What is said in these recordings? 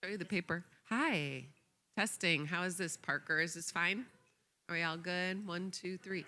show you the paper. Hi. Testing. How is this, Parker? Is this fine? Are we all good? 1, 2, 3.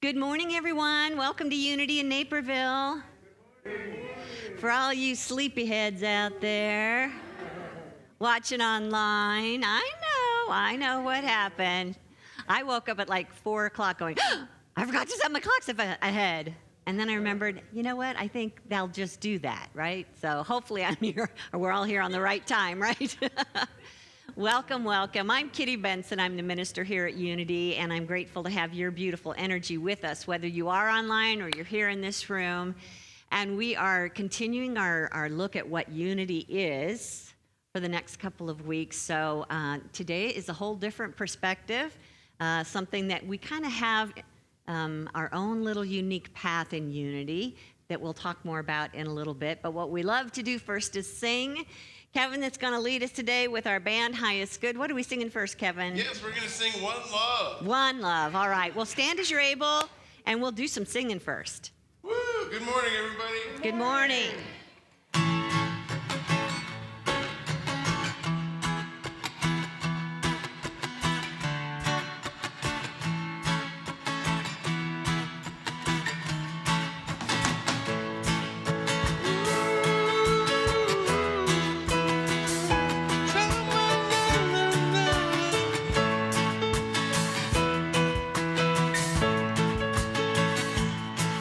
Good morning, everyone. Welcome to Unity in Naperville. For all you sleepyheads out there watching online, I know what happened. I woke up at like 4 o'clock going, I forgot to set my clocks ahead. And then I remembered, you know what? I think they'll just do that, right? So hopefully I'm here, or we're all here on the right time, right? Welcome, welcome. I'm Kitty Benson. I'm the minister here at Unity, and I'm grateful to have your beautiful energy with us, whether you are online or you're here in this room. And we are continuing our look at what Unity is for the next couple of weeks. So today is a whole different perspective, something that we kind of have our own little unique path in Unity that we'll talk more about in a little bit. But what we love to do first is sing. Kevin that's going to lead us today with our band, Highest Good. What are we singing first, Kevin? Yes, we're going to sing One Love. One Love. All right. Well, stand as you're able, and we'll do some singing first. Woo! Good morning, everybody. Good morning.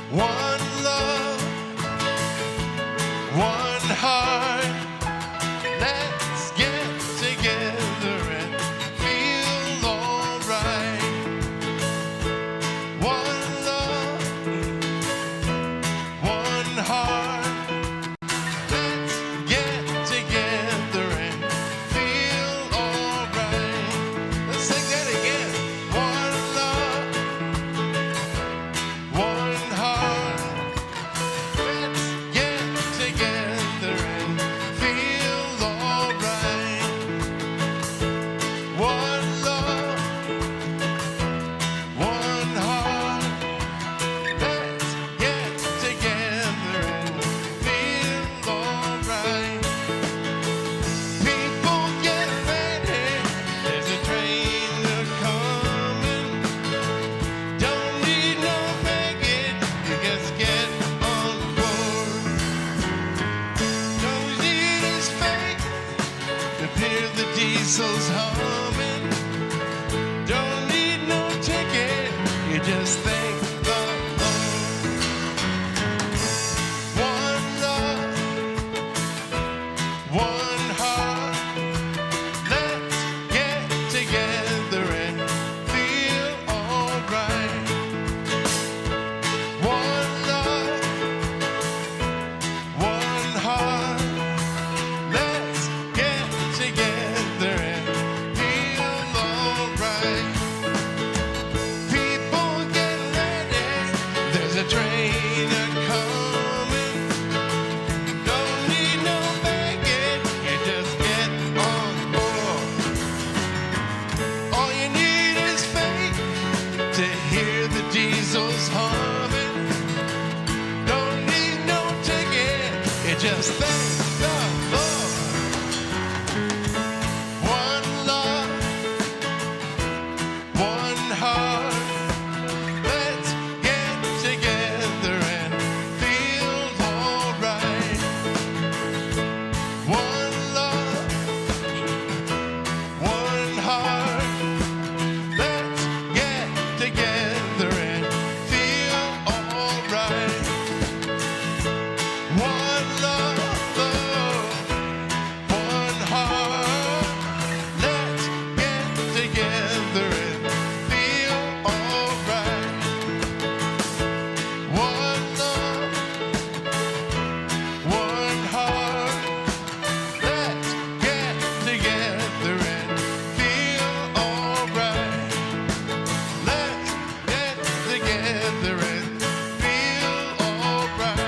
One love, one heart. Let's get together and feel alright. One love, one heart. Let's get together and feel alright. Let's sing that again. One love, one heart. Let's get together and feel alright. One love, one heart. Let's get together and feel alright. People get ready. There's a train a-coming. Don't need no baggage. You just get on board. Don't need his fake to hear the diesels humming. Don't need no ticket. You just thank the Lord. One love, one heart. Let's get together and feel alright. One love, one heart. Let's get together and feel alright. People get ready. There's a train a-coming. Don't need no baggage. You just get on board. All you need is faith to hear the diesels humming. Don't need no ticket. You just thank the Lord. One love, one heart. Let's get together and feel alright. One love, one heart. Let's get together and feel alright. One love, one heart. Let's get together and feel alright. One love, one heart. Let's get together and feel alright. Let's get together and feel alright.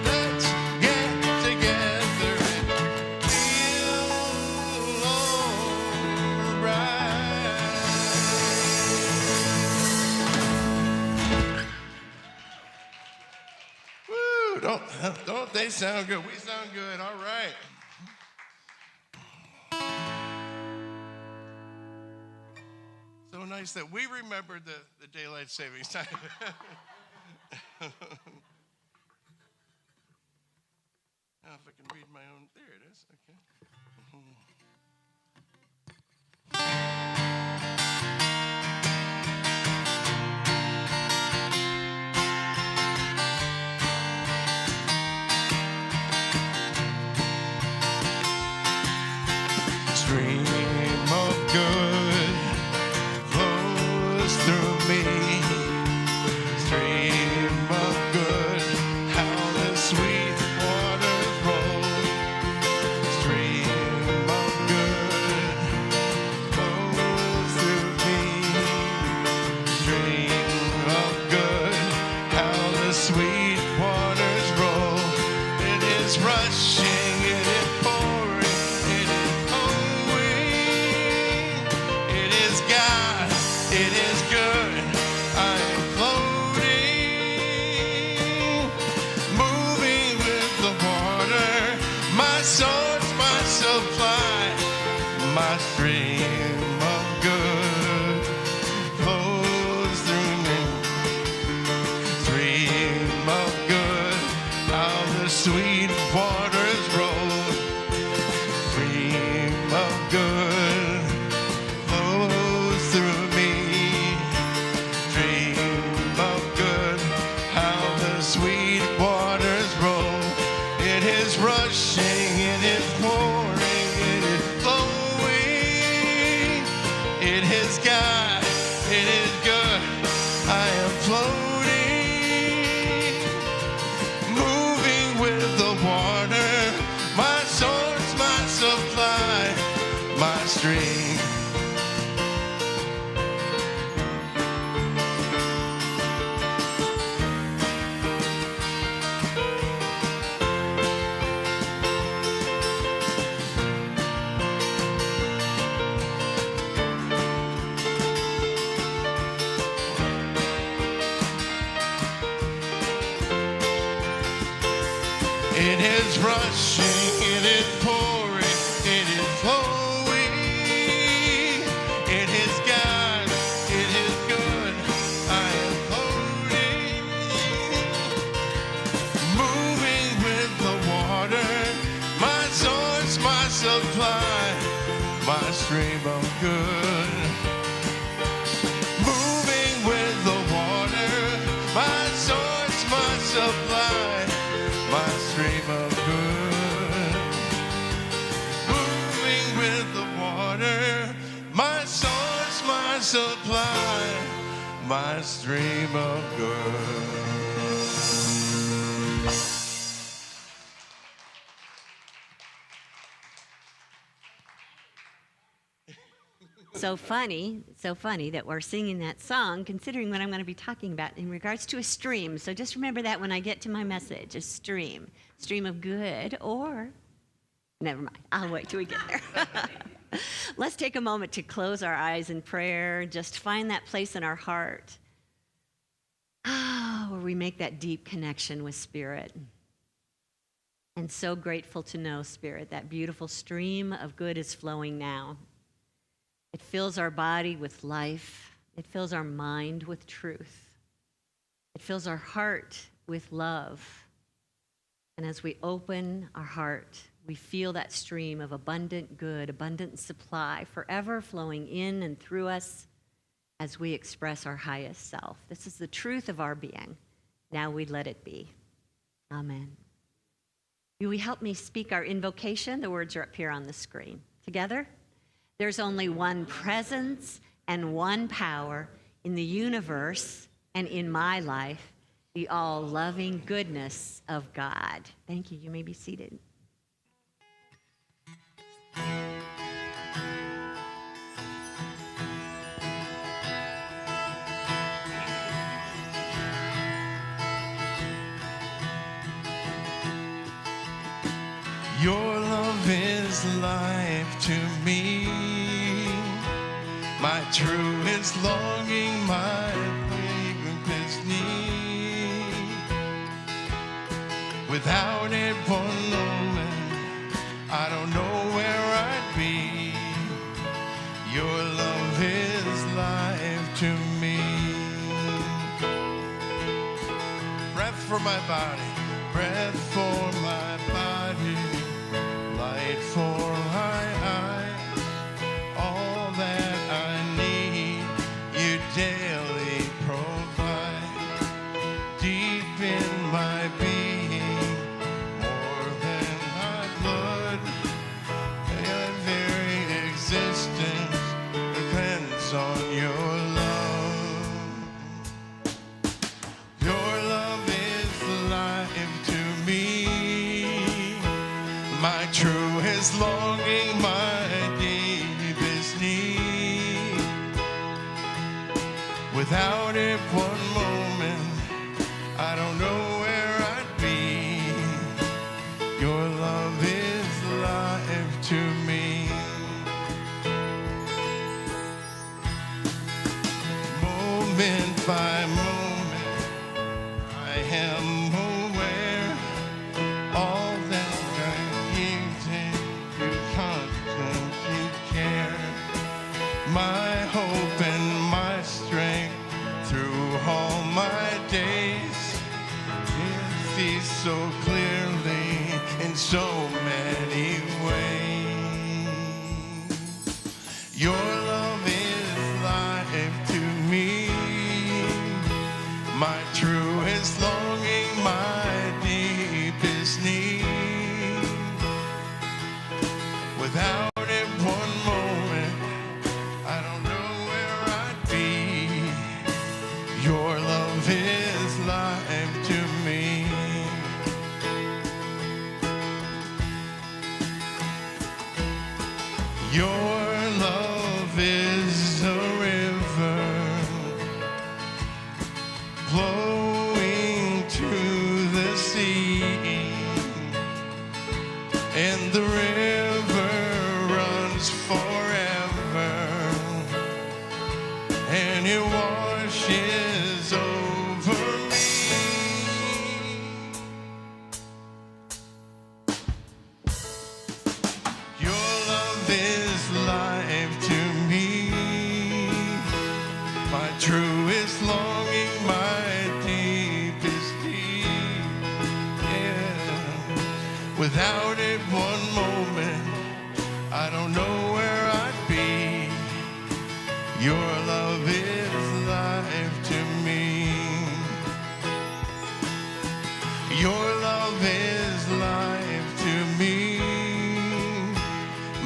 Let's get together and feel alright. Woo! Don't they sound good? We sound good. All right. So nice that we remembered the daylight savings time. Now if I can read my own, there it is, okay. Stream of good flows through me. Stream of good, how the sweet waters roll. Stream of good flows through me. Stream of good, how the sweet waters roll. It is rushing, it is pouring, it is flowing. It is God, it is good. I am floating, moving with the water. My source, my supply, my stream of good flows through me. Stream of good, how the sweet waters roll. Stream of good flows through me. Stream of good, how the sweet waters roll. It is rushing, it is pouring, it is flowing. It is God, it is good. I am floating, moving with the water. My source, my supply, my stream. It is rushing, it is pouring, it is flowing. It is God, it is good. I am floating, moving with the water. My source, my supply, my stream of good. Moving with the water. My source, my supply, my stream of good. Moving with the water. My source, my supply, my stream of good. So funny that we're singing that song, considering what I'm going to be talking about in regards to a stream. So just remember that when I get to my message, a stream of good, or never mind, I'll wait till we get there. Let's take a moment to close our eyes in prayer, just find that place in our heart where we make that deep connection with Spirit. And so grateful to know, Spirit, that beautiful stream of good is flowing now. It fills our body with life. It fills our mind with truth. It fills our heart with love. And as we open our heart, we feel that stream of abundant good, abundant supply, forever flowing in and through us as we express our highest self. This is the truth of our being. Now we let it be. Amen. Will you help me speak our invocation? The words are up here on the screen. Together? There's only one presence and one power in the universe and in my life, the all-loving goodness of God. Thank you. You may be seated. Your love is life to me, my truest longing, my deepest need. Without it one moment, I don't know where I'd be. Your love is life breath for my body, breath for my body, light for my eyes, all that I need, you daily provide. Deep in my being, more than my blood, my very existence depends on your love. Your love is life to me, my truest longing, my deepest need. Without it one moment, I don't know where I'd be. Your love is life to me. Moment by moment, I am aware all that I give you constant you care. My hope and my strength through all my days, it sees so clearly in so many ways. Your love is life to me, my truest longing, my deepest need. Without it one moment, I don't know where I'd be. Your love is life to me. Your love is a river flowing to the sea, and the river runs forever, and it washes over me. Your love is life to me, my truest longing, my deepest need. Yeah. Without it one moment, I don't know where I'd be. Your love is life to me. Your love is life to me,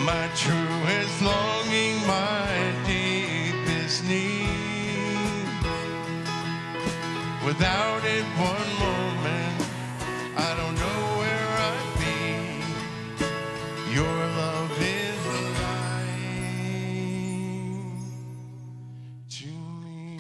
my truest longing, my deepest need. Without it one moment, I don't know where I'd be. Your love is life to me.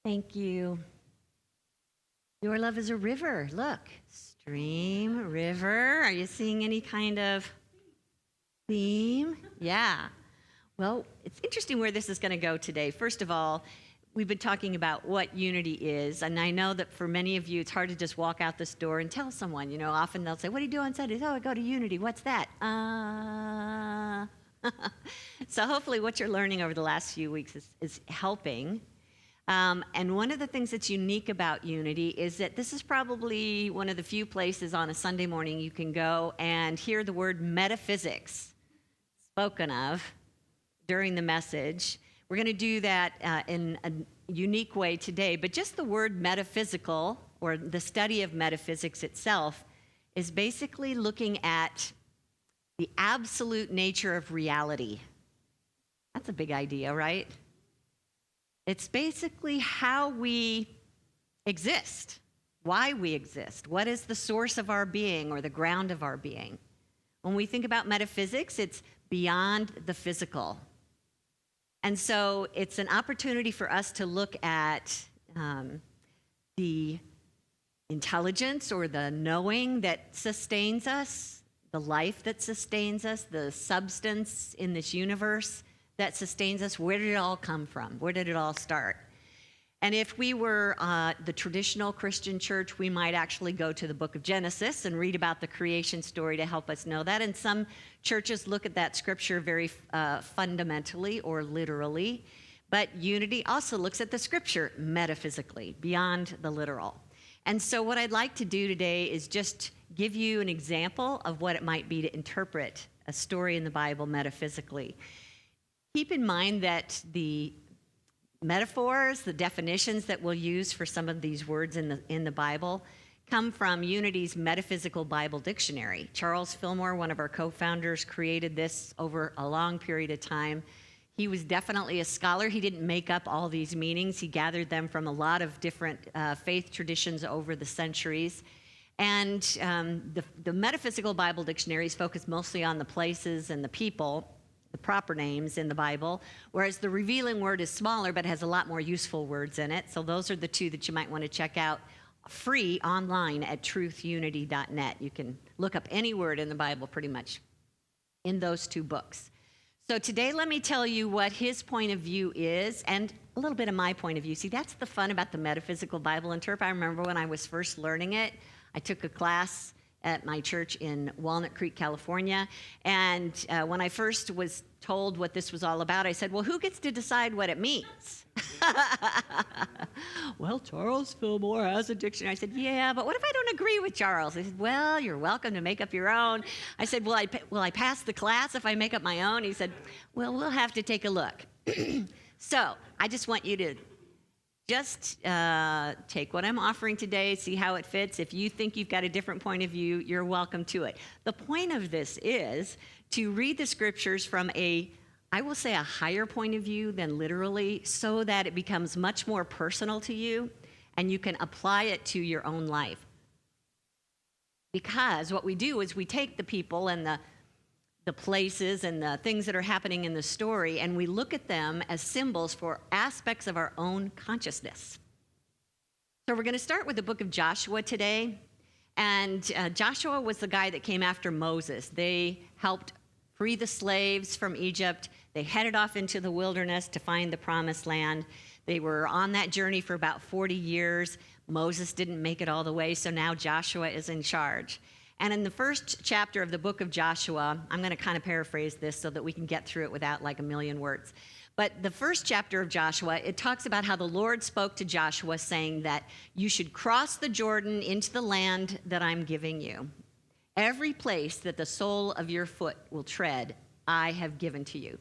Thank you. Your love is a river. Look, stream, river. Are you seeing any kind of theme? Yeah. Well, it's interesting where this is going to go today. First of all, we've been talking about what unity is, and I know that for many of you, it's hard to just walk out this door and tell someone. You know, often they'll say, "What do you do on Sundays?" "Oh, I go to Unity." "What's that?" So hopefully what you're learning over the last few weeks is helping. And one of the things that's unique about Unity is that this is probably one of the few places on a Sunday morning you can go and hear the word metaphysics spoken of during the message. We're going to do that in a unique way today, but just the word metaphysical, or the study of metaphysics itself, is basically looking at the absolute nature of reality. That's a big idea, right? It's basically how we exist, why we exist, what is the source of our being or the ground of our being. When we think about metaphysics, it's beyond the physical. And so it's an opportunity for us to look at the intelligence or the knowing that sustains us, the life that sustains us, the substance in this universe that sustains us. Where did it all come from? Where did it all start? And if we were the traditional Christian church, we might actually go to the book of Genesis and read about the creation story to help us know that. And some churches look at that scripture very fundamentally or literally. But Unity also looks at the scripture metaphysically, beyond the literal. And so what I'd like to do today is just give you an example of what it might be to interpret a story in the Bible metaphysically. Keep in mind that the metaphors, the definitions that we'll use for some of these words in the Bible come from Unity's Metaphysical Bible Dictionary. Charles Fillmore, one of our co-founders, created this over a long period of time. He was definitely a scholar. He didn't make up all these meanings. He gathered them from a lot of different faith traditions over the centuries. And the Metaphysical Bible Dictionary is focused mostly on the places and the people, the proper names in the Bible, whereas the Revealing Word is smaller but has a lot more useful words in it. So those are the two that you might want to check out free online at truthunity.net. You can look up any word in the Bible pretty much in those two books. So today let me tell you what his point of view is and a little bit of my point of view. See, that's the fun about the Metaphysical Bible Interp. I remember when I was first learning it, I took a class at my church in Walnut Creek, California. And when I first was told what this was all about, I said, well, who gets to decide what it means? Well, Charles Fillmore has a dictionary. I said, yeah, but what if I don't agree with Charles? He said, well, you're welcome to make up your own. I said, will I pass the class if I make up my own? He said, well, we'll have to take a look. So I just want you to just take what I'm offering today, see how it fits. If you think you've got a different point of view, you're welcome to it. The point of this is to read the scriptures from I will say, a higher point of view than literally, so that it becomes much more personal to you and you can apply it to your own life. Because what we do is we take the people and the places and the things that are happening in the story, and we look at them as symbols for aspects of our own consciousness. So we're going to start with the book of Joshua today. And Joshua was the guy that came after Moses. They helped free the slaves from Egypt. They headed off into the wilderness to find the promised land. They were on that journey for about 40 years. Moses didn't make it all the way, so now Joshua is in charge. And in the first chapter of the book of Joshua, I'm going to kind of paraphrase this so that we can get through it without like a million words. But the first chapter of Joshua, it talks about how the Lord spoke to Joshua saying that you should cross the Jordan into the land that I'm giving you. Every place that the sole of your foot will tread, I have given to you.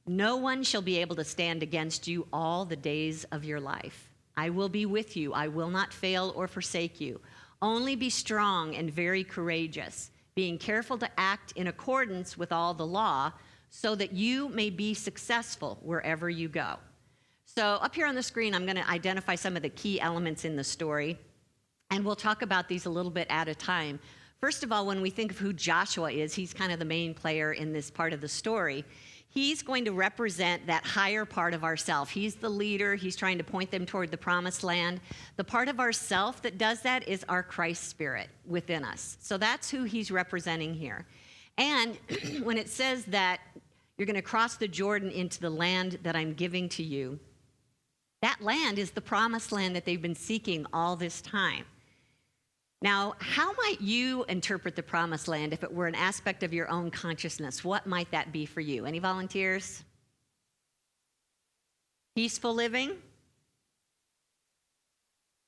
No one shall be able to stand against you all the days of your life. I will be with you. I will not fail or forsake you. Only be strong and very courageous, being careful to act in accordance with all the law, so that you may be successful wherever you go. So up here on the screen, I'm going to identify some of the key elements in the story, and we'll talk about these a little bit at a time. First of all, when we think of who Joshua is, he's kind of the main player in this part of the story. He's going to represent that higher part of ourself. He's the leader. He's trying to point them toward the promised land. The part of ourself that does that is our Christ spirit within us. So that's who he's representing here. And when it says that you're going to cross the Jordan into the land that I'm giving to you, that land is the promised land that they've been seeking all this time. Now, how might you interpret the promised land if it were an aspect of your own consciousness? What might that be for you? Any volunteers? Peaceful living?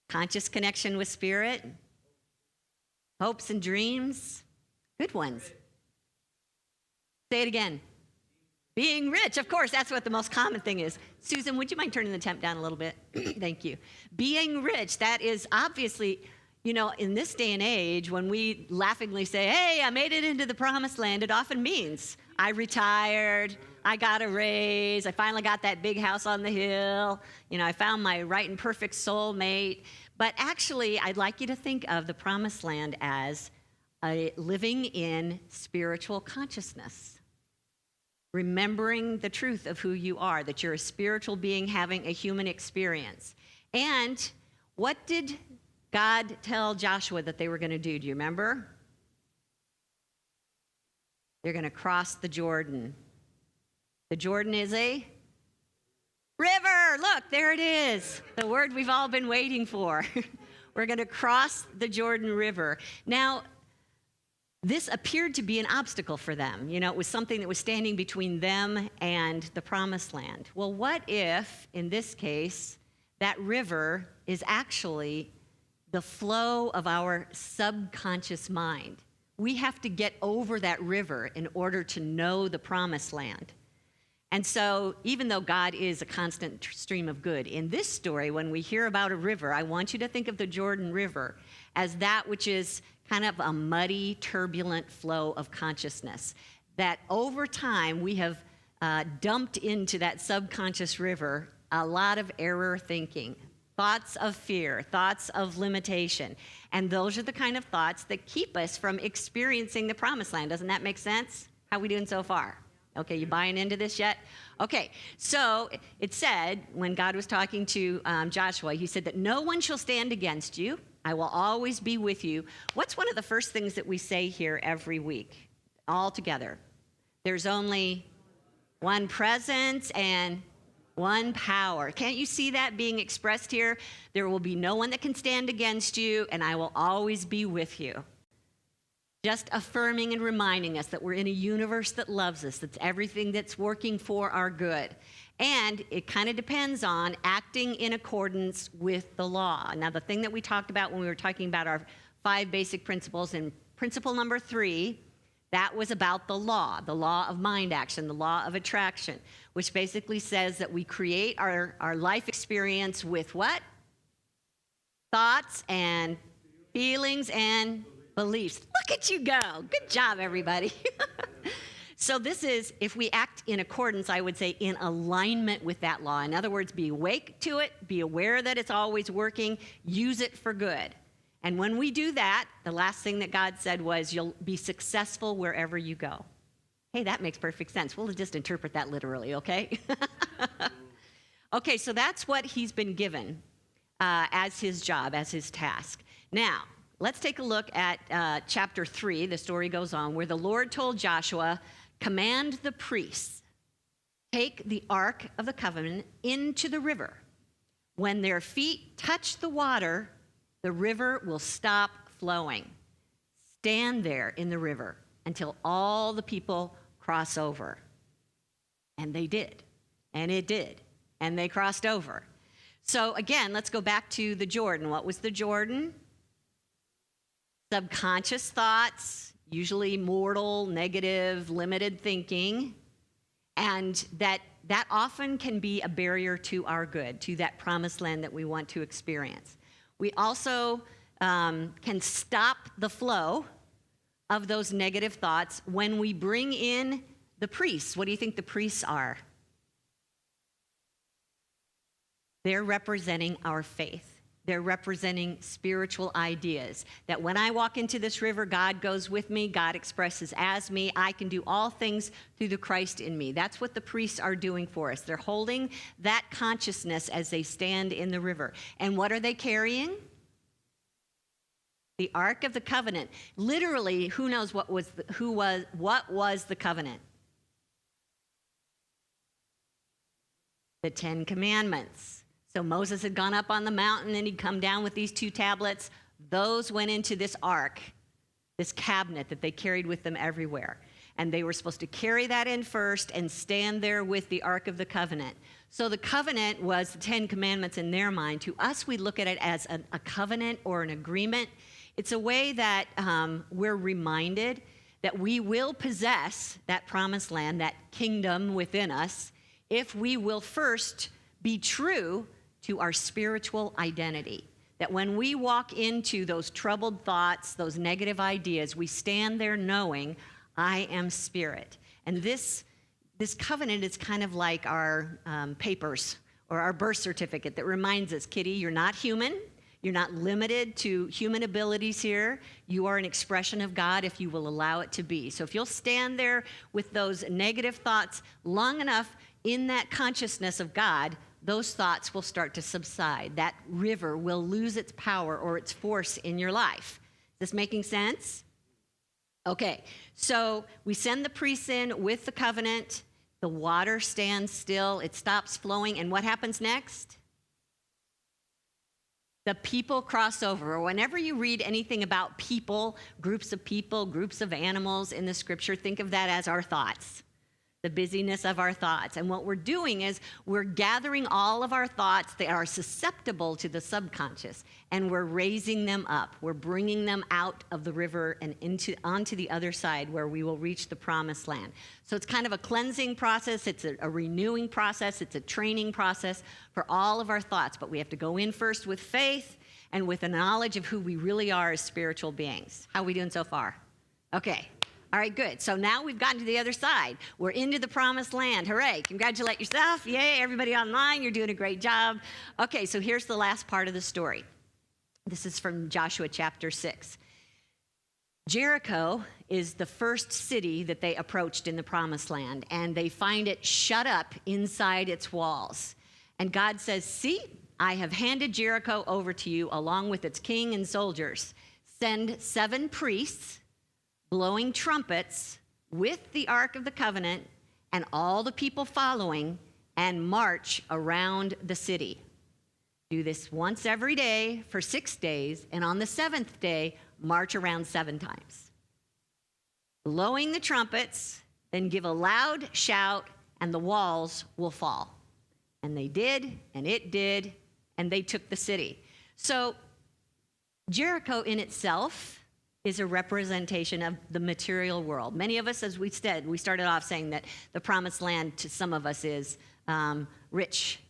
Conscious connection with spirit? Hopes and dreams? Good ones. Say it again. Being rich, of course, that's what the most common thing is. Susan, would you mind turning the temp down a little bit? Thank you. Being rich, that is obviously... You know, in this day and age, when we laughingly say, hey, I made it into the promised land, it often means I retired, I got a raise, I finally got that big house on the hill, you know, I found my right and perfect soulmate. But actually, I'd like you to think of the promised land as living in spiritual consciousness, remembering the truth of who you are, that you're a spiritual being having a human experience. And what did God tell Joshua that they were going to do? Do you remember? They're going to cross the Jordan. The Jordan is a River, look, there it is. The word we've all been waiting for. We're going to cross the Jordan River. Now, this appeared to be an obstacle for them. You know, it was something that was standing between them and the promised land. Well, what if, in this case, that river is actually the flow of our subconscious mind? We have to get over that river in order to know the promised land. And so, even though God is a constant stream of good, in this story, when we hear about a river, I want you to think of the Jordan River as that which is kind of a muddy, turbulent flow of consciousness. That over time, we have dumped into that subconscious river a lot of error thinking, thoughts of fear, thoughts of limitation. And those are the kind of thoughts that keep us from experiencing the promised land. Doesn't that make sense? How are we doing so far? Okay, you buying into this yet? Okay, so it said, when God was talking to Joshua, he said that no one shall stand against you. I will always be with you. What's one of the first things that we say here every week? All together. There's only one presence and one power. Can't you see that being expressed here? There will be no one that can stand against you, and I will always be with you. Just affirming and reminding us that we're in a universe that loves us, that's everything that's working for our good. And it kind of depends on acting in accordance with the law. Now, the thing that we talked about when we were talking about our 5 basic principles, and principle number 3, that was about the law of mind action, the law of attraction, which basically says that we create our life experience with what? Thoughts and feelings and beliefs. Look at you go. Good job, everybody. So this is, if we act in accordance, I would say in alignment with that law. In other words, be awake to it, be aware that it's always working, use it for good. And when we do that, the last thing that God said was, you'll be successful wherever you go. Hey, that makes perfect sense. We'll just interpret that literally, okay? Okay, so that's what he's been given as his job, as his task. Now, let's take a look at chapter 3. The story goes on, where the Lord told Joshua, command the priests, take the Ark of the Covenant into the river. When their feet touch the water, the river will stop flowing. Stand there in the river until all the people cross over. And they did. And it did. And they crossed over. So again, let's go back to the Jordan. What was the Jordan? Subconscious thoughts, usually mortal, negative, limited thinking, and that often can be a barrier to our good, to that promised land that we want to experience. We also can stop the flow of those negative thoughts when we bring in the priests. What do you think the priests are? They're representing our faith. They're representing spiritual ideas. That when I walk into this river, God goes with me. God expresses as me. I can do all things through the Christ in me. That's what the priests are doing for us. They're holding that consciousness as they stand in the river. And what are they carrying? The Ark of the Covenant. Literally, who knows what was the covenant? The 10 Commandments. So Moses had gone up on the mountain and he'd come down with these 2 tablets. Those went into this ark, this cabinet that they carried with them everywhere. And they were supposed to carry that in first and stand there with the Ark of the Covenant. So the covenant was the 10 Commandments in their mind. To us, we look at it as a covenant or an agreement. It's a way that we're reminded that we will possess that promised land, that kingdom within us, if we will first be true to our spiritual identity. That when we walk into those troubled thoughts, those negative ideas, we stand there knowing, I am spirit. And this covenant is kind of like our papers or our birth certificate that reminds us, Kitty, you're not human. You're not limited to human abilities here. You are an expression of God if you will allow it to be. So if you'll stand there with those negative thoughts long enough in that consciousness of God, those thoughts will start to subside. That river will lose its power or its force in your life. Is this making sense? Okay, so we send the priests in with the covenant. the water stands still, it stops flowing, and what happens next? The people cross over. Whenever you read anything about people, groups of animals in the scripture, think of that as our thoughts, the busyness of our thoughts. And what we're doing is we're gathering all of our thoughts that are susceptible to the subconscious, and we're raising them up. We're bringing them out of the river and onto the other side where we will reach the promised land. So it's kind of a cleansing process. It's a renewing process. It's a training process for all of our thoughts. But we have to go in first with faith and with a knowledge of who we really are as spiritual beings. How are we doing so far? Okay. All right, good. So now we've gotten to the other side. We're into the promised land. Hooray. Congratulate yourself. Yay, everybody online. You're doing a great job. Okay, so here's the last part of the story. This is from Joshua chapter 6. Jericho is the first city that they approached in the promised land, and they find it shut up inside its walls. And God says, see, I have handed Jericho over to you along with its king and soldiers. Send 7 priests blowing trumpets with the Ark of the Covenant and all the people following, and march around the city. Do this once every day for 6 days, and on the 7th day, march around 7 times. Blowing the trumpets, then give a loud shout, and the walls will fall. And they did, and it did, and they took the city. So Jericho in itself is a representation of the material world. Many of us, as we said, we started off saying that the promised land to some of us is rich,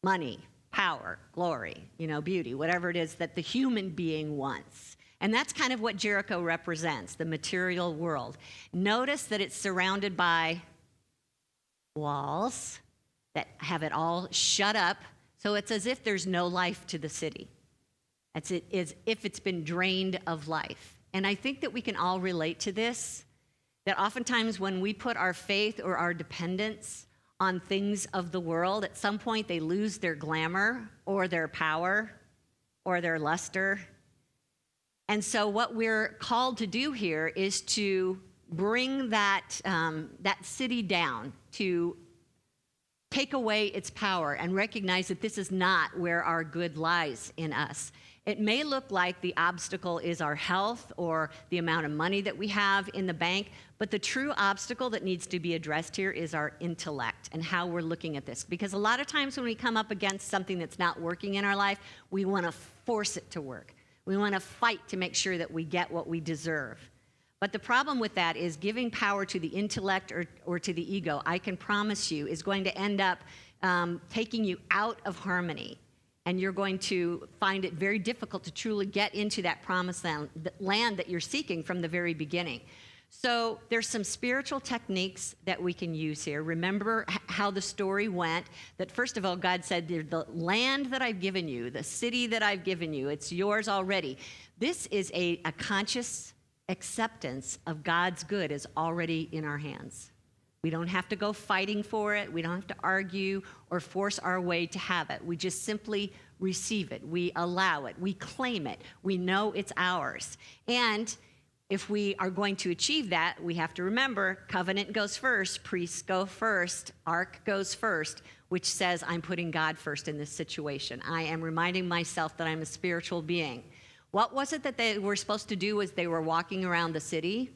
money, power, glory, beauty, whatever it is that the human being wants. And that's kind of what Jericho represents, the material world. Notice that it's surrounded by walls that have it all shut up, so it's as if there's no life to the city. It's as if it's been drained of life. And I think that we can all relate to this, that oftentimes when we put our faith or our dependence on things of the world, at some point they lose their glamour or their power or their luster. And so what we're called to do here is to bring that city down, to take away its power and recognize that this is not where our good lies in us. It may look like the obstacle is our health or the amount of money that we have in the bank, but the true obstacle that needs to be addressed here is our intellect and how we're looking at this. Because a lot of times when we come up against something that's not working in our life, we want to force it to work. We want to fight to make sure that we get what we deserve. But the problem with that is giving power to the intellect or to the ego, I can promise you, is going to end up taking you out of harmony. And you're going to find it very difficult to truly get into that promised land that you're seeking from the very beginning. So there's some spiritual techniques that we can use here. Remember how the story went, that first of all, God said, the land that I've given you, the city that I've given you, it's yours already. This is a conscious acceptance of God's good is already in our hands. We don't have to go fighting for it. We don't have to argue or force our way to have it. We just simply receive it. We allow it. We claim it. We know it's ours. And if we are going to achieve that, we have to remember covenant goes first, priests go first, ark goes first, which says I'm putting God first in this situation. I am reminding myself that I'm a spiritual being. What was it that they were supposed to do as they were walking around the city?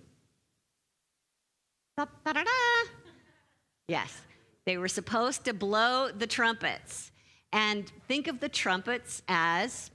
Da-da-da-da. Yes, they were supposed to blow the trumpets. And think of the trumpets as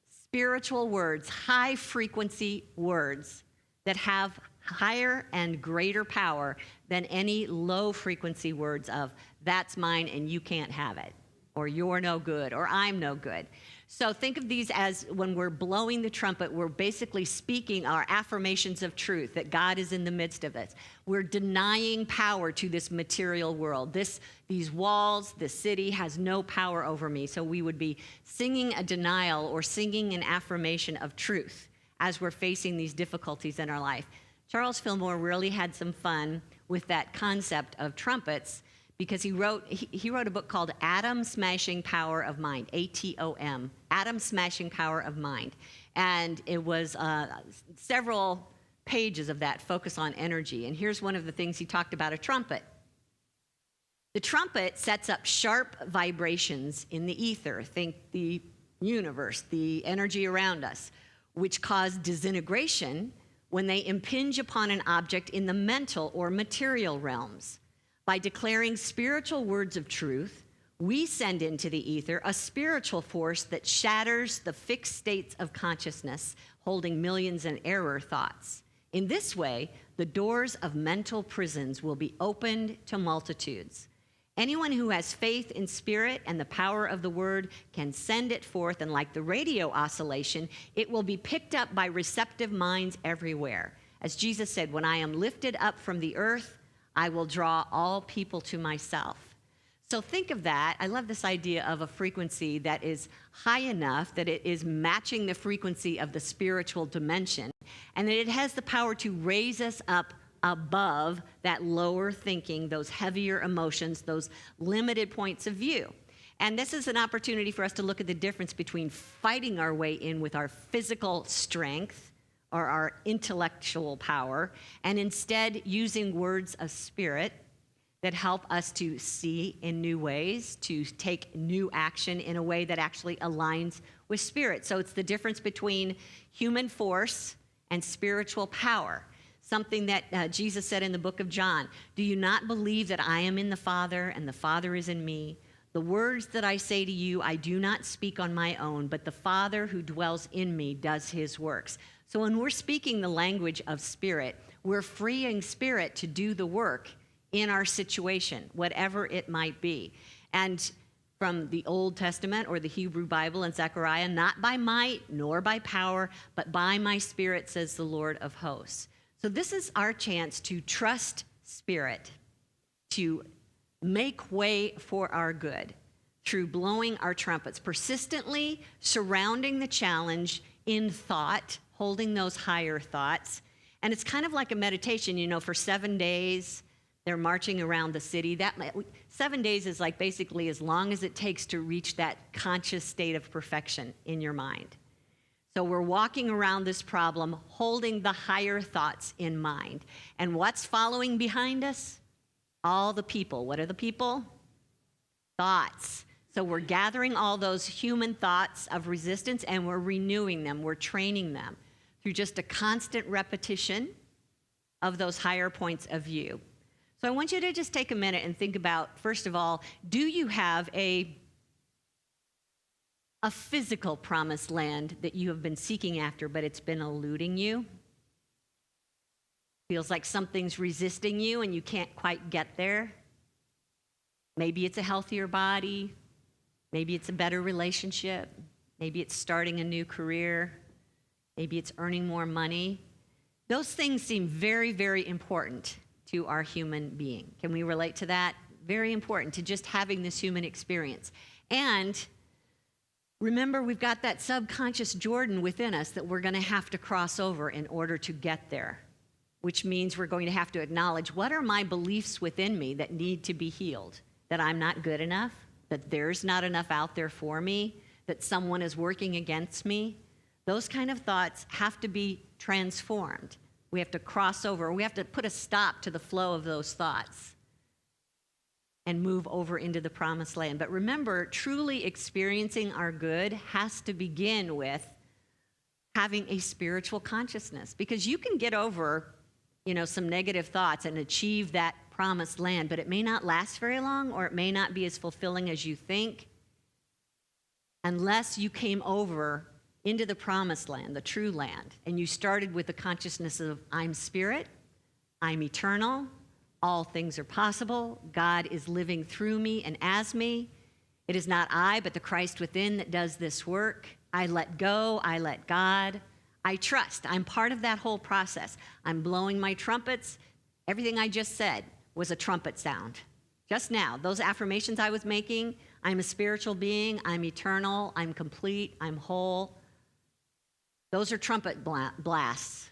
spiritual words, high-frequency words that have higher and greater power than any low-frequency words of, that's mine and you can't have it, or you're no good, or I'm no good. So think of these as when we're blowing the trumpet, we're basically speaking our affirmations of truth, that God is in the midst of us. We're denying power to this material world. These walls, this city has no power over me. So we would be singing a denial or singing an affirmation of truth as we're facing these difficulties in our life. Charles Fillmore really had some fun with that concept of trumpets, because he wrote a book called Atom Smashing Power of Mind, ATOM, Atom Smashing Power of Mind. And it was several pages of that focus on energy. And here's one of the things he talked about: a trumpet. The trumpet sets up sharp vibrations in the ether. Think the universe, the energy around us, which cause disintegration when they impinge upon an object in the mental or material realms. By declaring spiritual words of truth, we send into the ether a spiritual force that shatters the fixed states of consciousness, holding millions in error thoughts. In this way, the doors of mental prisons will be opened to multitudes. Anyone who has faith in spirit and the power of the word can send it forth, and like the radio oscillation, it will be picked up by receptive minds everywhere. As Jesus said, "When I am lifted up from the earth, I will draw all people to myself." So think of that. I love this idea of a frequency that is high enough that it is matching the frequency of the spiritual dimension, and that it has the power to raise us up above that lower thinking, those heavier emotions, those limited points of view. And this is an opportunity for us to look at the difference between fighting our way in with our physical strength or our intellectual power, and instead using words of spirit that help us to see in new ways, to take new action in a way that actually aligns with spirit. So it's the difference between human force and spiritual power. Something that Jesus said in the book of John: "Do you not believe that I am in the Father and the Father is in me? The words that I say to you, I do not speak on my own, but the Father who dwells in me does his works." So when we're speaking the language of spirit, we're freeing spirit to do the work in our situation, whatever it might be. And from the Old Testament or the Hebrew Bible in Zechariah, "Not by might nor by power, but by my spirit, says the Lord of hosts." So this is our chance to trust spirit, to make way for our good through blowing our trumpets, persistently surrounding the challenge in thought, holding those higher thoughts. And it's kind of like a meditation, for 7 days, they're marching around the city. 7 days is like basically as long as it takes to reach that conscious state of perfection in your mind. So we're walking around this problem, holding the higher thoughts in mind. And what's following behind us? All the people. What are the people? Thoughts. So we're gathering all those human thoughts of resistance and we're renewing them. We're training them through just a constant repetition of those higher points of view. So I want you to just take a minute and think about, first of all, do you have a physical promised land that you have been seeking after, but it's been eluding you? Feels like something's resisting you and you can't quite get there. Maybe it's a healthier body. Maybe it's a better relationship. Maybe it's starting a new career. Maybe it's earning more money. Those things seem very, very important to our human being. Can we relate to that? Very important to just having this human experience. And remember, we've got that subconscious Jordan within us that we're going to have to cross over in order to get there, which means we're going to have to acknowledge, what are my beliefs within me that need to be healed? That I'm not good enough, that there's not enough out there for me, that someone is working against me. Those kind of thoughts have to be transformed. We have to cross over. We have to put a stop to the flow of those thoughts and move over into the promised land. But remember, truly experiencing our good has to begin with having a spiritual consciousness, because you can get over, some negative thoughts and achieve that promised land, but it may not last very long, or it may not be as fulfilling as you think, unless you came over into the promised land, the true land, and you started with the consciousness of, I'm spirit, I'm eternal, all things are possible, God is living through me and as me. It is not I, but the Christ within that does this work. I let go, I let God. I trust. I'm part of that whole process. I'm blowing my trumpets. Everything I just said was a trumpet sound. Just now, those affirmations I was making, I'm a spiritual being, I'm eternal, I'm complete, I'm whole. Those are trumpet blasts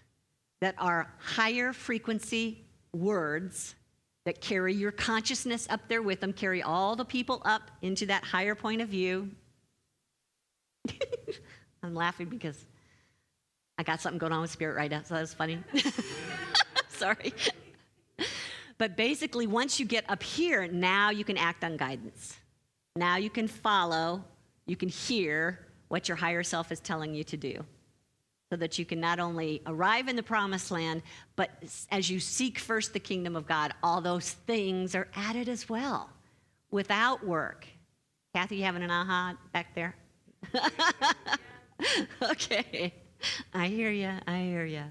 that are higher frequency words that carry your consciousness up there with them, carry all the people up into that higher point of view. I'm laughing because I got something going on with spirit right now, so that was funny. Sorry. But basically, once you get up here, now you can act on guidance. Now you can follow, you can hear what your higher self is telling you to do, so that you can not only arrive in the promised land, but as you seek first the kingdom of God, all those things are added as well, without work. Kathy, you having an aha back there? Okay. I hear you.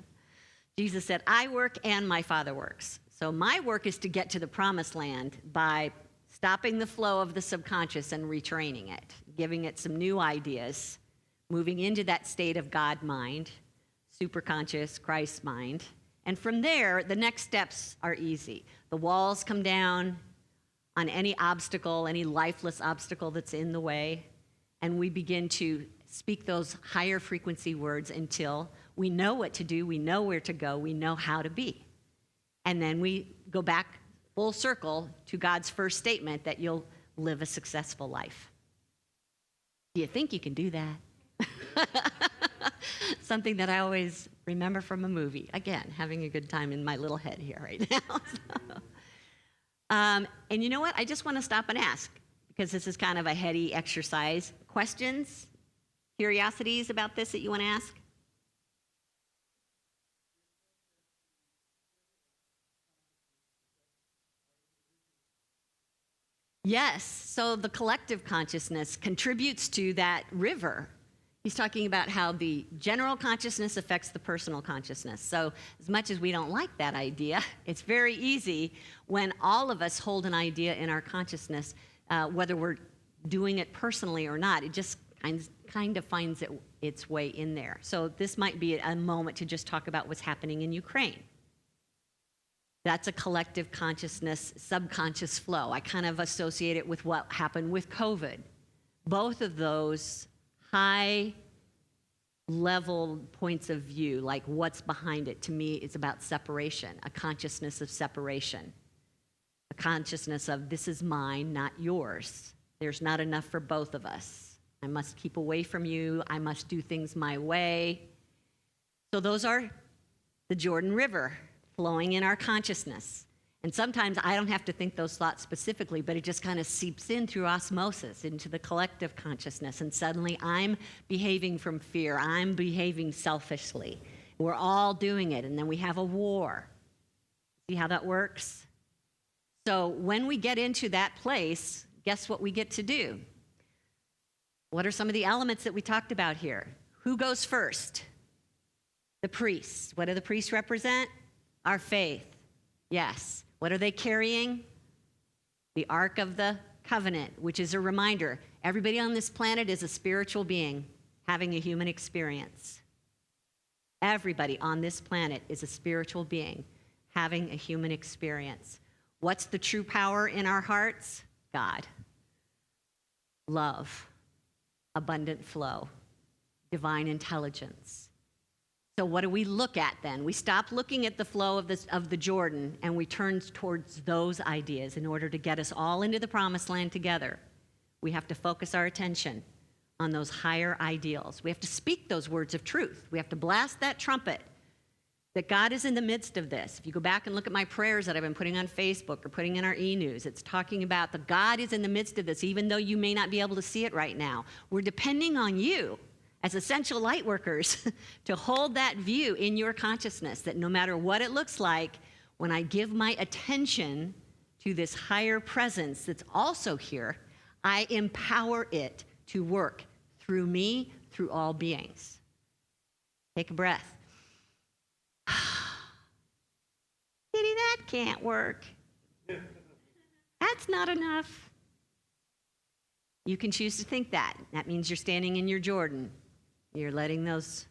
Jesus said, I work and my Father works. So my work is to get to the promised land by stopping the flow of the subconscious and retraining it, giving it some new ideas, moving into that state of God mind, superconscious, Christ mind. And from there, the next steps are easy. The walls come down on any obstacle, any lifeless obstacle that's in the way, and we begin to speak those higher frequency words until we know what to do, we know where to go, we know how to be. And then we go back full circle to God's first statement that you'll live a successful life. Do you think you can do that? Something that I always remember from a movie. Again, having a good time in my little head here right now. And you know what? I just want to stop and ask, because this is kind of a heady exercise. Questions, curiosities about this that you want to ask? Yes, so the collective consciousness contributes to that river. He's talking about how the general consciousness affects the personal consciousness. So as much as we don't like that idea, it's very easy when all of us hold an idea in our consciousness, whether we're doing it personally or not, it just kind of finds its way in there. So this might be a moment to just talk about what's happening in Ukraine. That's a collective consciousness, subconscious flow. I kind of associate it with what happened with COVID. Both of those high level points of view, like what's behind it, to me, it's about separation, a consciousness of separation, a consciousness of this is mine, not yours. There's not enough for both of us. I must keep away from you. I must do things my way. So those are the Jordan River flowing in our consciousness. And sometimes I don't have to think those thoughts specifically, but it just kind of seeps in through osmosis into the collective consciousness. And suddenly I'm behaving from fear. I'm behaving selfishly. We're all doing it. And then we have a war. See how that works? So when we get into that place, guess what we get to do? What are some of the elements that we talked about here? Who goes first? The priests. What do the priests represent? Our faith. Yes. What are they carrying? The Ark of the Covenant, which is a reminder. Everybody on this planet is a spiritual being having a human experience. Everybody on this planet is a spiritual being having a human experience. What's the true power in our hearts? God. Love. Abundant flow. Divine intelligence. So what do we look at then? We stop looking at the flow of the Jordan and we turn towards those ideas in order to get us all into the promised land together. We have to focus our attention on those higher ideals. We have to speak those words of truth. We have to blast that trumpet that God is in the midst of this. If you go back and look at my prayers that I've been putting on Facebook or putting in our e-news, it's talking about the God is in the midst of this, even though you may not be able to see it right now. We're depending on you as essential light workers to hold that view in your consciousness that no matter what it looks like, when I give my attention to this higher presence that's also here, I empower it to work through me, through all beings. Take a breath. Kitty, that can't work. That's not enough. You can choose to think that. That means you're standing in your Jordan. You're letting those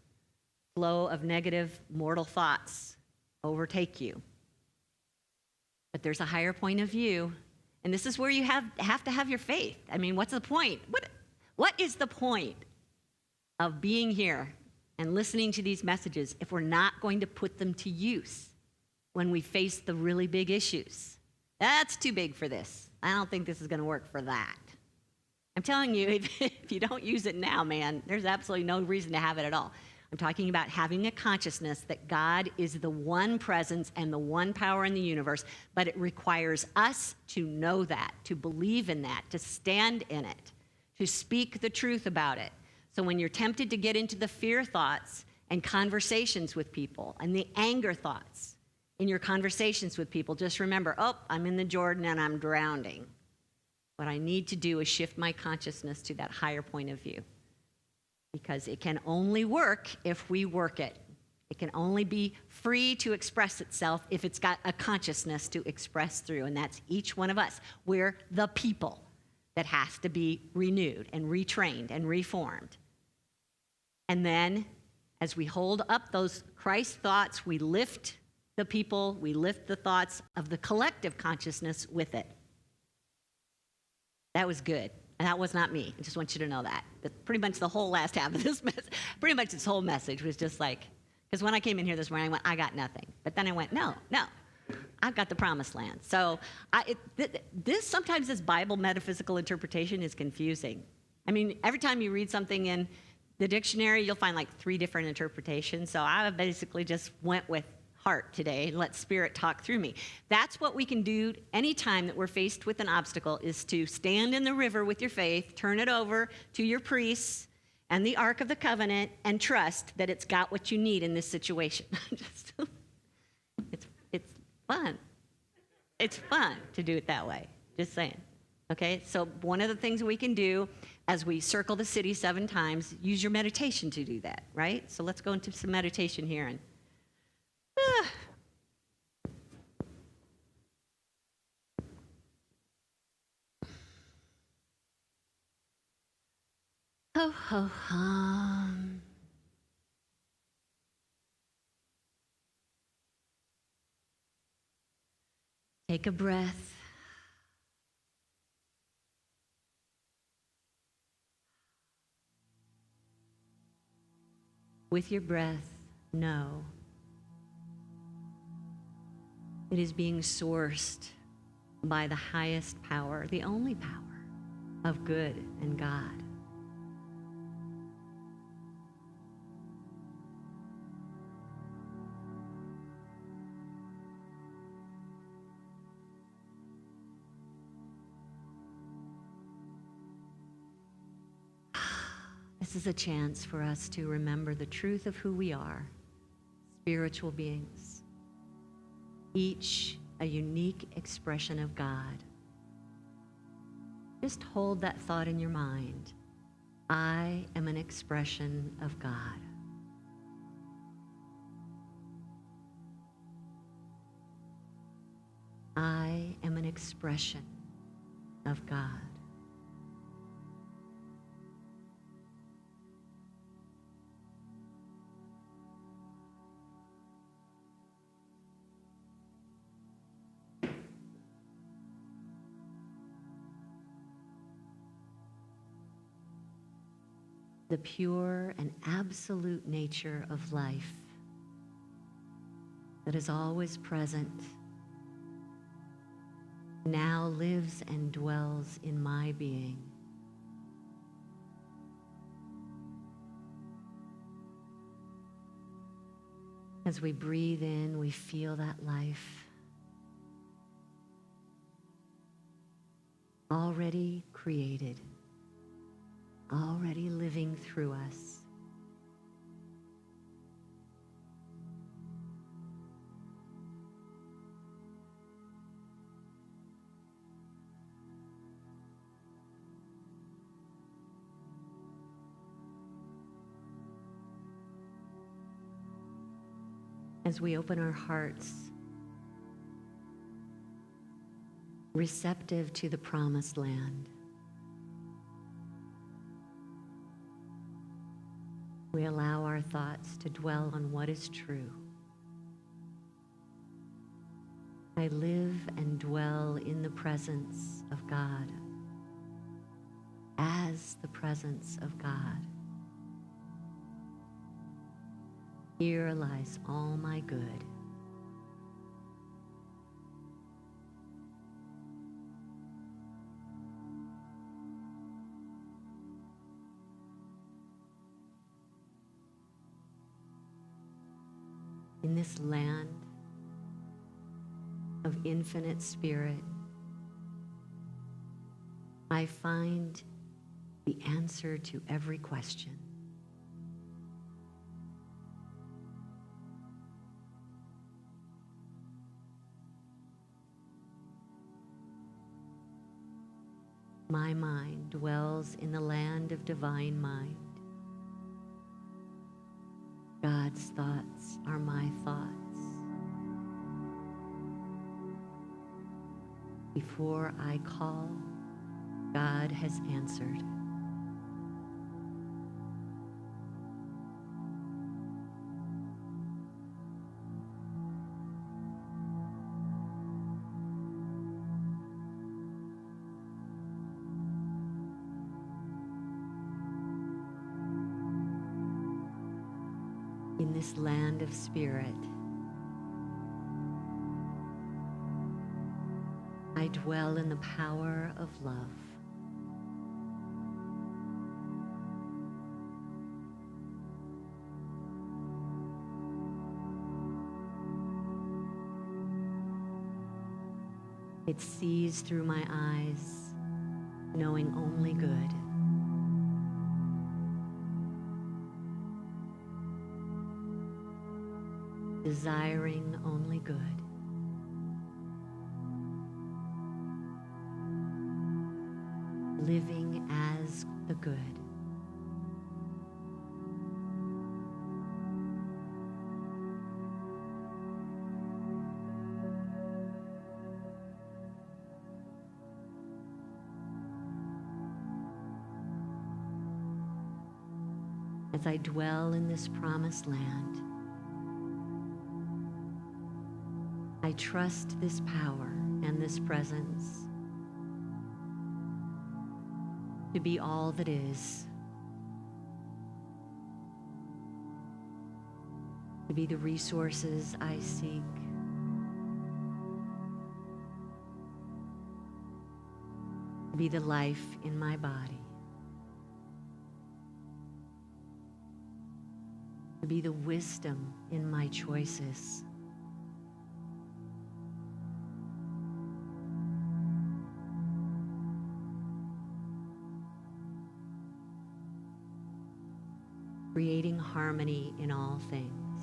flow of negative mortal thoughts overtake you. But there's a higher point of view, and this is where you have to have your faith. I mean, what's the point? What is the point of being here and listening to these messages if we're not going to put them to use when we face the really big issues? That's too big for this. I don't think this is going to work for that. I'm telling you, if you don't use it now, man, there's absolutely no reason to have it at all. I'm talking about having a consciousness that God is the one presence and the one power in the universe, but it requires us to know that, to believe in that, to stand in it, to speak the truth about it. So when you're tempted to get into the fear thoughts and conversations with people and the anger thoughts in your conversations with people, just remember, oh, I'm in the Jordan and I'm drowning. What I need to do is shift my consciousness to that higher point of view, because it can only work if we work it. It can only be free to express itself if it's got a consciousness to express through, and that's each one of us. We're the people that has to be renewed and retrained and reformed. And then as we hold up those Christ thoughts, we lift the people, we lift the thoughts of the collective consciousness with it. That was good. And that was not me. I just want you to know that. But pretty much the whole last half of this pretty much this whole message was just like, because when I came in here this morning, I went, I got nothing. But then I went, no, I've got the promised land. So sometimes this Bible metaphysical interpretation is confusing. I mean, every time you read something in the dictionary, you'll find like 3 different interpretations. So I basically just went with heart today and let Spirit talk through me. That's what we can do anytime that we're faced with an obstacle, is to stand in the river with your faith, turn it over to your priests and the Ark of the Covenant, and trust that it's got what you need in this situation. It's fun. It's fun to do it that way. Just saying. Okay, so one of the things we can do as we circle the city 7 times, use your meditation to do that, right? So let's go into some meditation here. And ho, ho, hum. Take a breath. With your breath, know it is being sourced by the highest power, the only power of good and God. This is a chance for us to remember the truth of who we are, spiritual beings, each a unique expression of God. Just hold that thought in your mind. I am an expression of God. I am an expression of God. The pure and absolute nature of life that is always present now lives and dwells in my being. As we breathe in, we feel that life already created, already living through us. As we open our hearts, receptive to the promised land, we allow our thoughts to dwell on what is true. I live and dwell in the presence of God, as the presence of God. Here lies all my good. in this land of infinite spirit, I find the answer to every question. My mind dwells in the land of divine mind. God's thoughts are my thoughts. Before I call, God has answered. In this land of spirit, I dwell in the power of love. It sees through my eyes, knowing only good. Desiring only good. Living as the good. As I dwell in this promised land, I trust this power and this presence to be all that is, to be the resources I seek, to be the life in my body, to be the wisdom in my choices. Creating harmony in all things.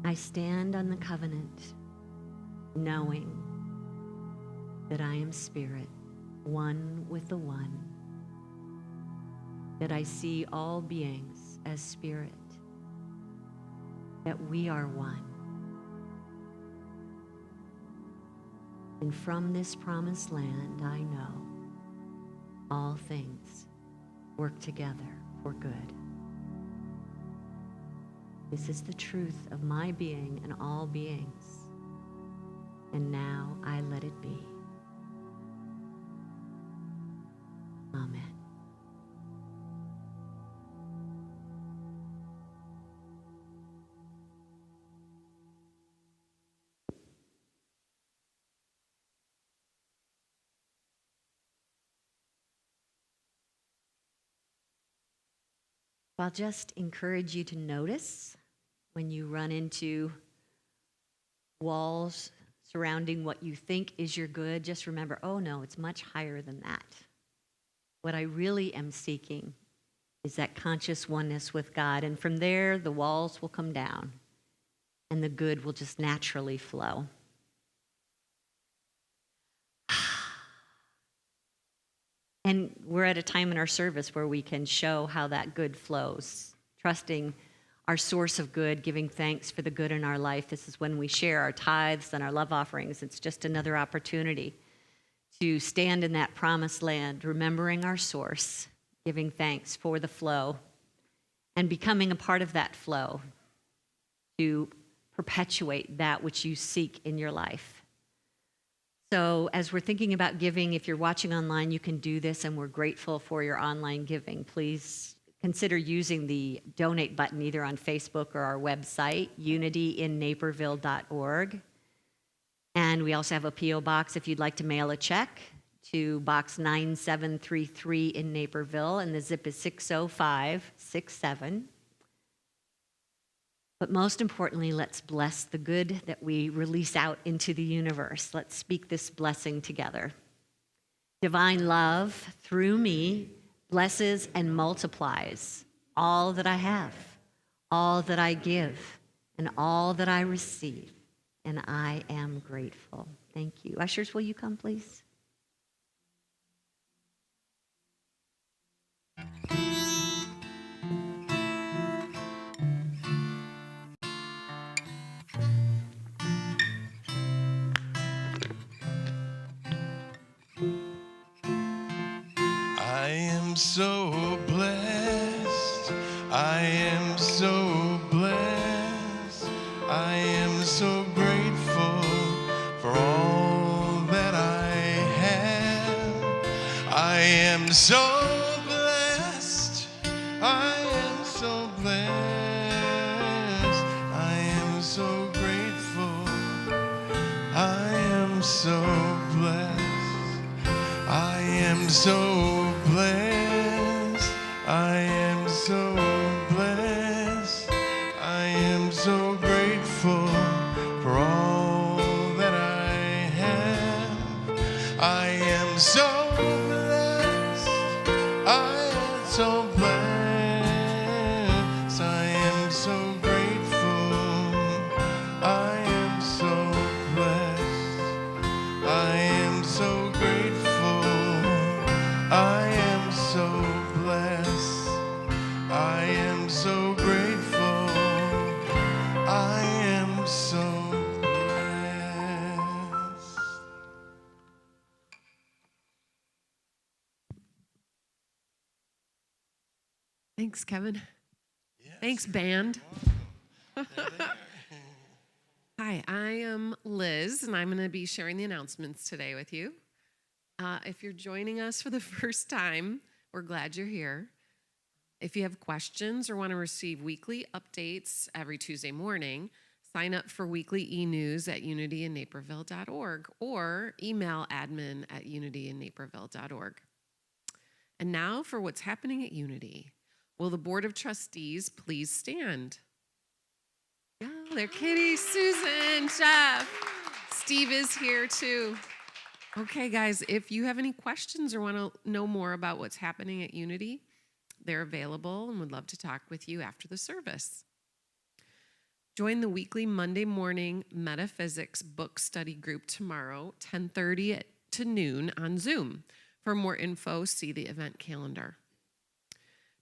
I stand on the covenant, knowing that I am spirit, one with the one, that I see all beings as spirit, that we are one. And from this promised land, I know all things work together for good. This is the truth of my being and all beings. And now I let it be. Amen. I'll just encourage you to notice when you run into walls surrounding what you think is your good. Just remember, oh no, it's much higher than that. What I really am seeking is that conscious oneness with God. And from there, the walls will come down and the good will just naturally flow. And we're at a time in our service where we can show how that good flows, trusting our source of good, giving thanks for the good in our life. This is when we share our tithes and our love offerings. It's just another opportunity to stand in that promised land, remembering our source, giving thanks for the flow, and becoming a part of that flow to perpetuate that which you seek in your life. So as we're thinking about giving, if you're watching online, you can do this, and we're grateful for your online giving. Please consider using the donate button either on Facebook or our website, unityinnaperville.org. And we also have a P.O. box if you'd like to mail a check to Box 9733 in Naperville, and the zip is 60567. But most importantly, let's bless the good that we release out into the universe. Let's speak this blessing together. Divine love, through me, blesses and multiplies all that I have, all that I give, and all that I receive. And I am grateful. Thank you. Ushers, will you come, please? I am so blessed. I am so blessed. I am so grateful for all that I have. I am so blessed. I am so blessed. I am so grateful. I am so blessed. I am so blessed. I am so blessed. I am so grateful for all that I have. I am so blessed. I am so blessed. I am so grateful. I am so blessed. I am so grateful. I am so blessed. I am so grateful. I am so blessed. Thanks, Kevin. Yes. Thanks, band. Hi, I am Liz, and I'm going to be sharing the announcements today with you. If you're joining us for the first time, we're glad you're here. If you have questions or want to receive weekly updates every Tuesday morning, sign up for weekly e-news at unityinnaperville.org or email admin@unityinnaperville.org. And now for what's happening at Unity. Will the Board of Trustees please stand? Yeah, they're Kitty, Susan, Jeff. Steve is here too. Okay, guys, if you have any questions or want to know more about what's happening at Unity, they're available and would love to talk with you after the service. Join the weekly Monday morning metaphysics book study group tomorrow, 10:30 to noon on Zoom. For more info, see the event calendar.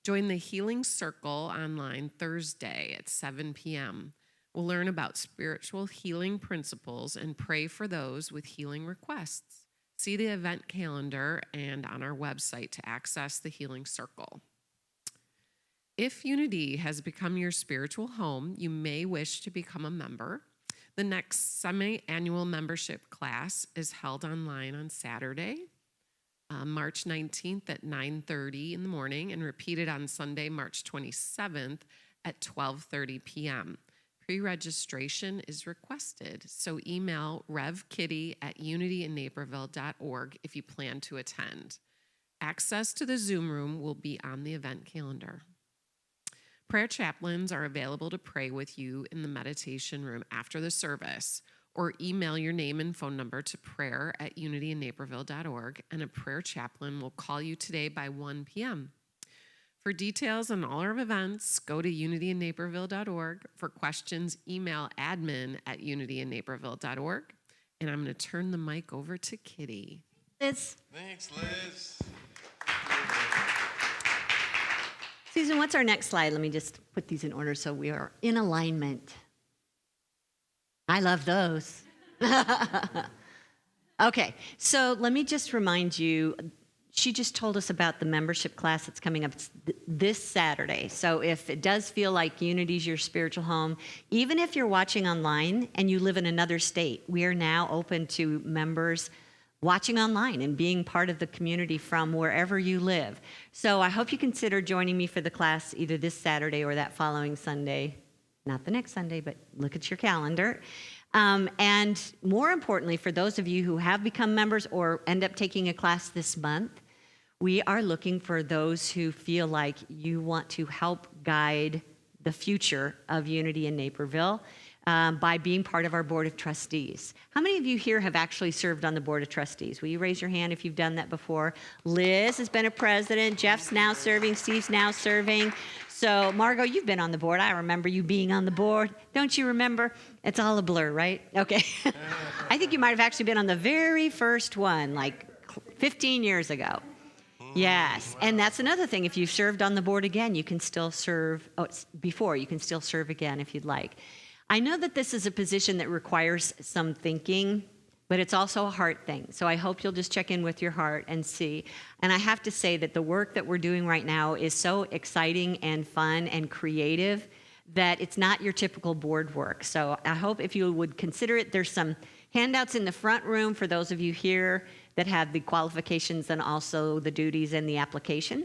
Join the Healing Circle online Thursday at 7 p.m. We'll learn about spiritual healing principles and pray for those with healing requests. See the event calendar and on our website to access the Healing Circle. If Unity has become your spiritual home, you may wish to become a member. The next semi-annual membership class is held online on Saturday, March 19th at 9:30 in the morning, and repeated on Sunday, March 27th at 12:30 p.m. Pre-registration is requested, so email revkitty@unityinnaperville.org if you plan to attend. Access to the Zoom room will be on the event calendar. Prayer chaplains are available to pray with you in the meditation room after the service, or email your name and phone number to prayer@unityinnaperville.org, and a prayer chaplain will call you today by 1 p.m. For details on all our events, go to unityinnaperville.org. For questions, email admin@unityinnaperville.org. And I'm going to turn the mic over to Kitty. Liz. Thanks, Liz. Susan, what's our next slide? Let me just put these in order so we are in alignment. I love those. Okay, so let me just remind you, she just told us about the membership class that's coming up this Saturday. So if it does feel like Unity's your spiritual home, even if you're watching online and you live in another state, we are now open to members watching online and being part of the community from wherever you live. So I hope you consider joining me for the class either this Saturday or that following Sunday. Not the next Sunday, but look at your calendar. And more importantly, for those of you who have become members or end up taking a class this month, we are looking for those who feel like you want to help guide the future of Unity in Naperville by being part of our Board of Trustees. How many of you here have actually served on the Board of Trustees? Will you raise your hand if you've done that before? Liz has been a president. Jeff's now serving. Steve's now serving. So, Margot, you've been on the board. I remember you being on the board. Don't you remember? It's all a blur, right? Okay. I think you might have actually been on the very first one, like 15 years ago. Yes, and that's another thing. If you've served on the board again, you can still serve, you can still serve again if you'd like. I know that this is a position that requires some thinking, but it's also a heart thing. So I hope you'll just check in with your heart and see. And I have to say that the work that we're doing right now is so exciting and fun and creative that it's not your typical board work. So I hope if you would consider it. There's some handouts in the front room for those of you here that have the qualifications and also the duties and the application.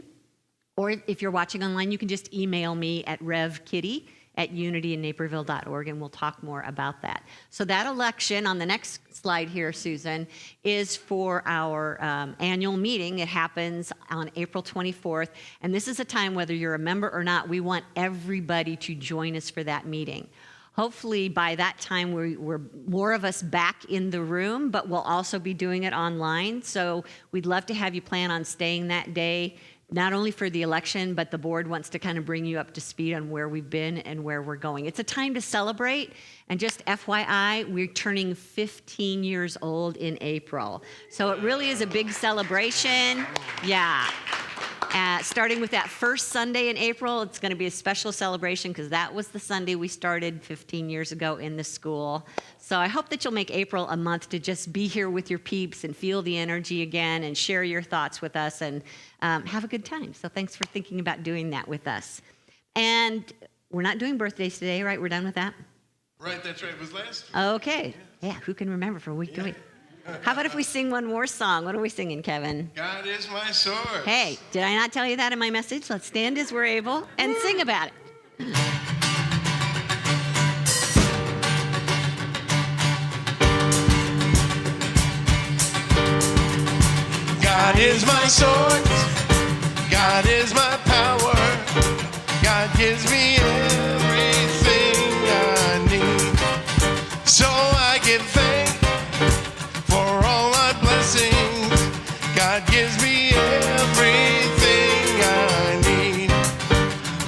Or if you're watching online, you can just email me at revkitty@unityinnaperville.org, and we'll talk more about that. So that election on the next slide here, Susan, is for our annual meeting. It happens on April 24th, and this is a time, whether you're a member or not, we want everybody to join us for that meeting. Hopefully by that time we're more of us back in the room, but we'll also be doing it online. So we'd love to have you plan on staying that day, not only for the election, but the board wants to kind of bring you up to speed on where we've been and where we're going. It's a time to celebrate. And just FYI, we're turning 15 years old in April. So it really is a big celebration. Yeah. Starting with that first Sunday in April, it's going to be a special celebration because that was the Sunday we started 15 years ago in the school. So I hope that you'll make April a month to just be here with your peeps and feel the energy again and share your thoughts with us and have a good time. So thanks for thinking about doing that with us. And we're not doing birthdays today, right? We're done with that? Right, that's right. It was last week. Okay. Yeah, who can remember from week to week? How about if we sing one more song? What are we singing, Kevin? God is my source. Hey, did I not tell you that in my message? Let's stand as we're able and sing about it. God is my source. God is my power. God gives me everything I need. So I give thanks for all my blessings. God gives me everything I need.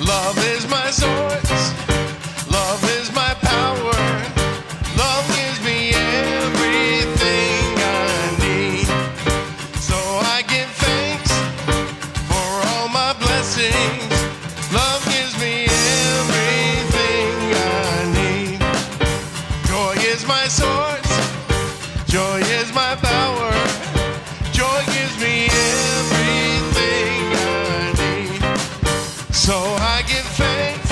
Love is my source. Love is my power. Love gives me everything I need. So I give thanks for all my blessings. Love gives me everything I need. Joy is my source. Joy is my power. Joy gives me everything I need. So I give thanks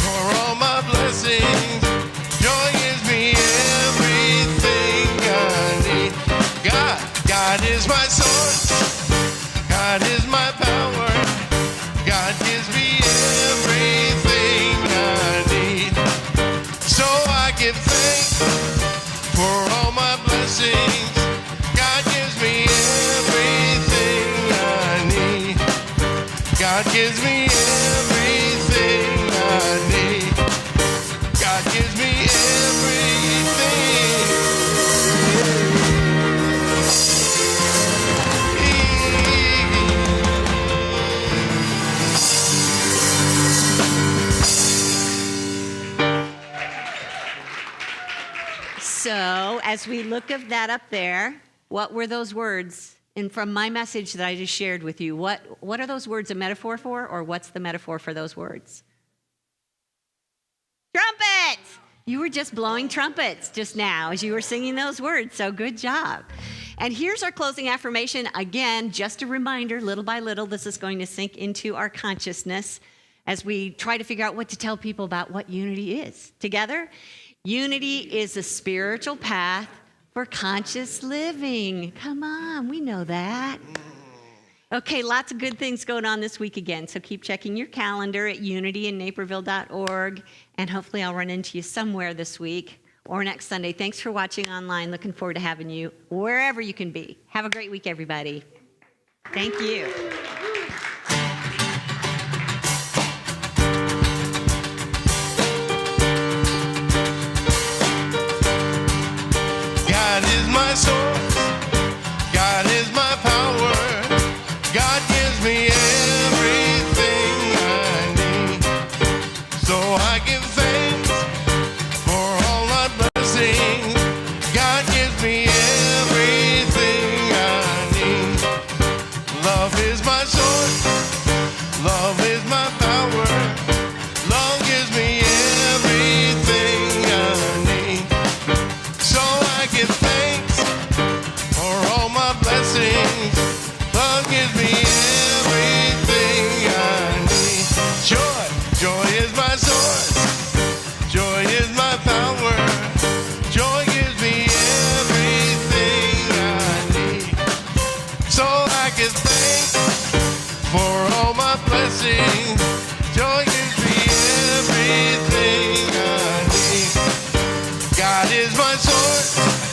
for all my blessings. Joy gives me everything I need. God is my source. God is my power. God gives me everything I need. So I give thanks for all my blessings. God gives me everything I need. God gives me everything I need. God gives me So as we look at that up there, what were those words? And from my message that I just shared with you, what are those words a metaphor for, or what's the metaphor for those words? Trumpets! You were just blowing trumpets just now as you were singing those words, so good job. And here's our closing affirmation. Again, just a reminder, little by little, this is going to sink into our consciousness as we try to figure out what to tell people about what unity is. Together, unity is a spiritual path for conscious living. Come on, we know that. Okay, lots of good things going on this week again, so keep checking your calendar at unityinnaperville.org, and hopefully I'll run into you somewhere this week. or next Sunday. Thanks for watching online. Looking forward to having you wherever you can be. Have a great week, everybody. Thank you. God is my source. God is my power. God gives me everything I need. So I give thanks for all my blessings. God gives me everything I need. Love is my source. Love is my power. Love gives me everything I need. So I give thanks for all my blessings. Love gives me everything I need. Joy, joy is my source. Joy is my power. Joy gives me everything I need. So I give thanks for all my blessings. Joy gives me everything I need. God is my source.